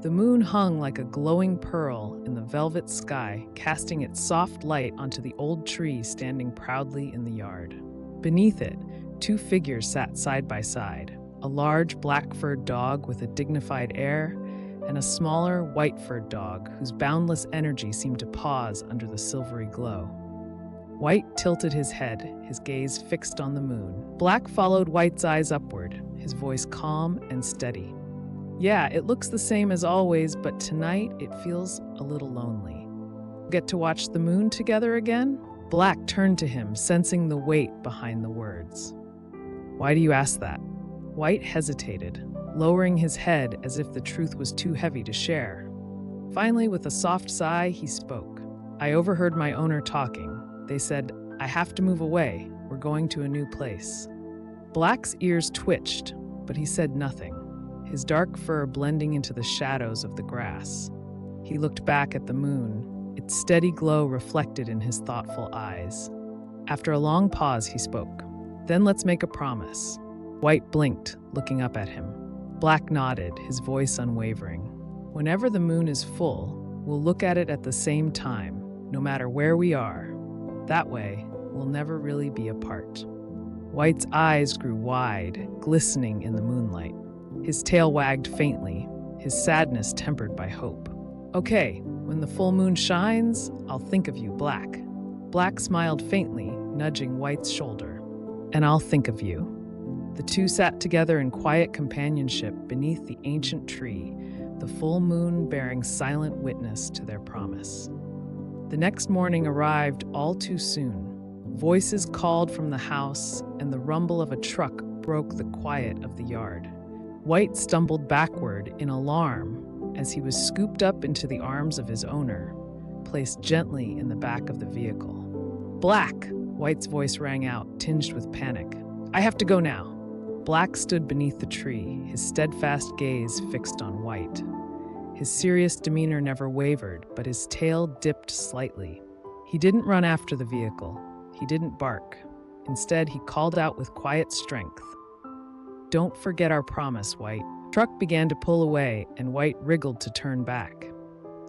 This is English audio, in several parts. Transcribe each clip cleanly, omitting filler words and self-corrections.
The moon hung like a glowing pearl in the velvet sky, casting its soft light onto the old tree standing proudly in the yard. Beneath it, two figures sat side by side, a large black-furred dog with a dignified air, and a smaller white-furred dog whose boundless energy seemed to pause under the silvery glow. White tilted his head, his gaze fixed on the moon. Black followed White's eyes upward, his voice calm and steady. Yeah, it looks the same as always, but tonight it feels a little lonely. Get to watch the moon together again? Black turned to him, sensing the weight behind the words. Why do you ask that? White hesitated, lowering his head as if the truth was too heavy to share. Finally, with a soft sigh, he spoke. I overheard my owner talking. They said, I have to move away. We're going to a new place. Black's ears twitched, but he said nothing, his dark fur blending into the shadows of the grass. He looked back at the moon, its steady glow reflected in his thoughtful eyes. After a long pause, he spoke. Then let's make a promise. White blinked, looking up at him. Black nodded, his voice unwavering. Whenever the moon is full, we'll look at it at the same time, no matter where we are. That way, we'll never really be apart. White's eyes grew wide, glistening in the moonlight. His tail wagged faintly, his sadness tempered by hope. Okay, when the full moon shines, I'll think of you, Black. Black smiled faintly, nudging White's shoulder. And I'll think of you. The two sat together in quiet companionship beneath the ancient tree, the full moon bearing silent witness to their promise. The next morning arrived all too soon. Voices called from the house, and the rumble of a truck broke the quiet of the yard. White stumbled backward in alarm as he was scooped up into the arms of his owner, placed gently in the back of the vehicle. Black! White's voice rang out, tinged with panic. I have to go now. Black stood beneath the tree, his steadfast gaze fixed on White. His serious demeanor never wavered, but his tail dipped slightly. He didn't run after the vehicle. He didn't bark. Instead, he called out with quiet strength. Don't forget our promise, White. The truck began to pull away, and White wriggled to turn back.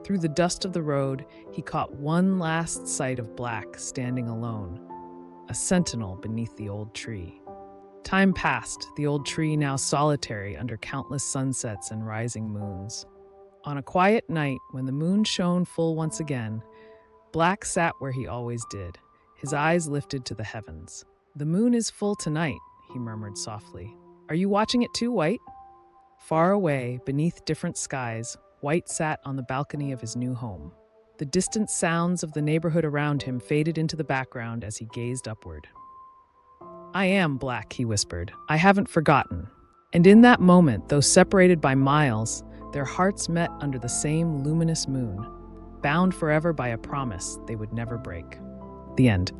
Through the dust of the road, he caught one last sight of Black standing alone, a sentinel beneath the old tree. Time passed, the old tree now solitary under countless sunsets and rising moons. On a quiet night, when the moon shone full once again, Black sat where he always did, his eyes lifted to the heavens. The moon is full tonight, he murmured softly. Are you watching it too, White? Far away, beneath different skies, White sat on the balcony of his new home. The distant sounds of the neighborhood around him faded into the background as he gazed upward. I am Black, he whispered. I haven't forgotten. And in that moment, though separated by miles, their hearts met under the same luminous moon, bound forever by a promise they would never break. The end.